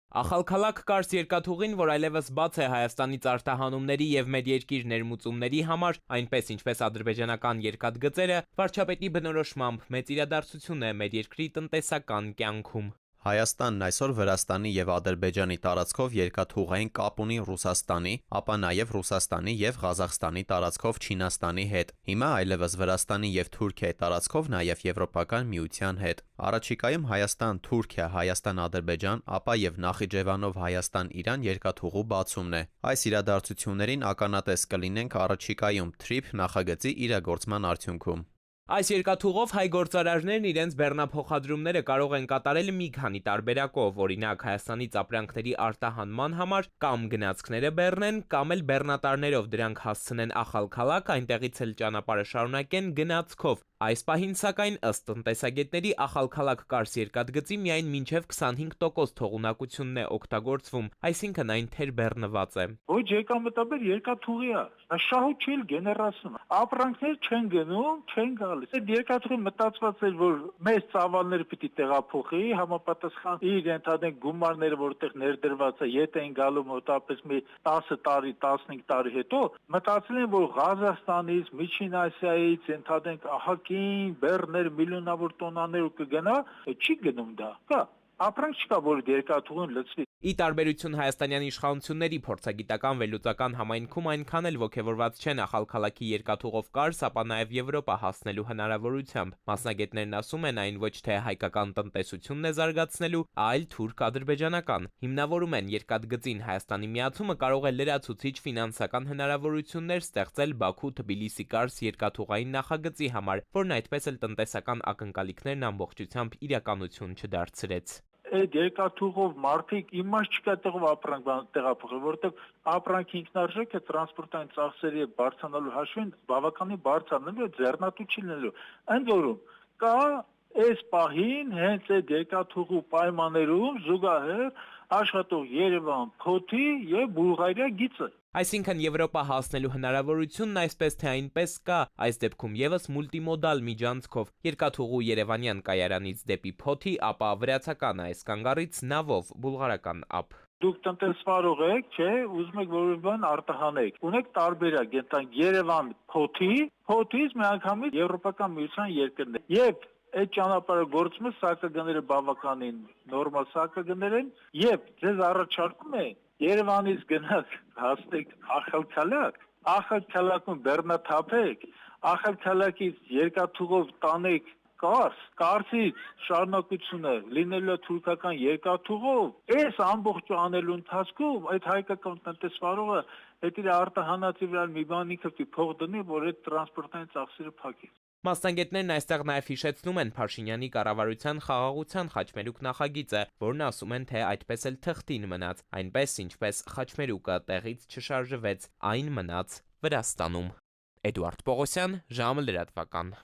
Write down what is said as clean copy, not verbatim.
Ախալքալաք կարս երկաթուղին, որ այլևս բաց է Հայաստանից արտահանումների եւ մեր երկիր ներմուծումների համար, այնպես ինչպես ադրբեջանական երկաթգծերը, վարչապետի բնորոշմամբ մեծ իրադարձություն է մեր երկրի տնտեսական կյանքում։ Հայաստանն այսօր Վրաստանի եւ Ադրբեջանի տարածքով երկաթուղային կապ ունի Ռուսաստանի, ապա նաեւ Ռուսաստանի եւ Ղազախստանի տարածքով Չինաստանի հետ։ Հիմա այլևս Վրաստանի եւ Թուրքիայի տարածքով նաեւ Եվրոպական միության հետ։ Առաջիկայում Հայաստան-Թուրքիա, Հայաստան-Ադրբեջան, ապա եւ Նախիջևանով Հայաստան-Իրան երկաթուղու բացումն է։ Այս իրադարձություններին ականատես կլինենք առաջիկայում TRIP նախագծի իրագործման արդյունքում։ Այս երկաթուղով հայ գործարարներն իրենց բեռնափոխադրումները կարող են կատարել մի քանի տարբերակով, օրինակ Հայաստանից ապրանքների արտահանման համար կամ գնացքները բեռնեն, կամ էլ բեռնատարներով դրանք հասցնեն Ախալքալաք, այնտեղից էլ ճանապարհը շարունակեն գնացքով։ Այս պահին սակայն ըստ տնտեսագետների Ախալքալաք կարս երկաթգծի միայն մինչև 25% թողունակությունն է օգտագործվում, այսինքն այն թերբեռնված է։ Ոչ եկամտաբեր երկաթուղի է, շահու չի գեներացնում։ Ապրանքներ չեն գնում, չեն գալիս։ Այդ երկաթուղի մտածված էր, որ մեծ ծավալները պիտի տեղափոխի, համապատասխան իր ընդհանրեն գումարները, որտեղ ներդրված է, եթե են գալու մոտավորապես մի 10 տարի, 15 տարի հետո, մտածել են, որ Ղազախստանից, Միջին Ասիայից ընդհանրեն ահագին բեռներ, միլիոնավոր տոննաներ կգնա, չի գնում դա։ Կա ապրանք չկա, որ երկաթուղին լցվի։ Ի տարբերություն հայաստանյան իշխանությունների, փորձագիտական վերլուծական համայնքում այնքան էլ ոգևորված չեն Ախալքալաքի երկաթուղով կարս, ապա նաև Եվրոպա հասնելու հնարավորությամբ։ Մասնագետներն ասում են, այն ոչ թե հայկական տնտեսությունն է զարգացնելու, այլ թուրք-ադրբեջանական։ Հիմնավորում են երկաթգծին Հայաստանի միացումը կարող է լրացուցիչ ֆինանսական հնարավորություններ ստեղծել Բաքու-Թբիլիսի կարս երկաթուղային նախագծի համար, որն այդպես էլ տնտեսական ակնկալիքներն ամբողջությամբ իրականություն չդարձրեց։ Այդ երկաթուղով մարդիկ իմաստ չկա տեղով ապրանք տեղափոխել, որովհետև ապրանքի ինքնարժեքը տրանսպորտային ծախսերի բարձրանալու հաշվին բավականին բարձրանալու է, ձեռնատու չի լինելու։ Ընդ որում կա այս պահին հենց այդ երկաթուղու պայմաններում զուգահեռ աշխատող Երևան, Փոթի եւ Բուլղարիա գիծը։ Այսինքն Եվրոպա հասնելու հնարավորությունն այսպես թե այնպես կա, այս դեպքում եւս մուլտիմոդալ միջանցքով երկաթուղու Երևանյան կայարանից դեպի Փոթի, ապա վրացական այս կանգառից նավով բուլղարական ափ։ Դուք տնտեսվարող եք, չէ, ուզում եք որևէ բան արտահանեք։ Ունեք տարբերակ, ենթանք Երևան, Փոթի, Փոթից միանգամից Եվրոպական միության երկրներ։ Եվ այդ ճանապարհը գործում է սակագները բավականին նորմալ սակագներ են, եւ ձեզ առաջարկում է Երևանից գնաք հասնեք Ախալքալաք, Ախալքալաքում բեռնաթափեք, Ախալքալակից երկաթուղով տանեք Կարսից շարունակությունը լինելու թուրքական երկաթուղով, այս ամբողջ անելու ընթացքում այդ հայկական տնտեսվարողը այդ իր արտահանածի վրա մի բան ինքը փող դնի, որ այդ տրանսպորտային ծախսերը փակի։ Մասնագետներն այստեղ նաև հիշեցնում են Փաշինյանի կառավարության խաղաղության խաչմերուկ նախագիծը, որն ասում են, թե այդպես էլ թղթին մնաց, այնպես ինչպես խաչմերուկը տեղից չշարժվեց, այն մնաց Վրաստանում։ Էդուարդ Պողոսյան, ժամը լրատվական։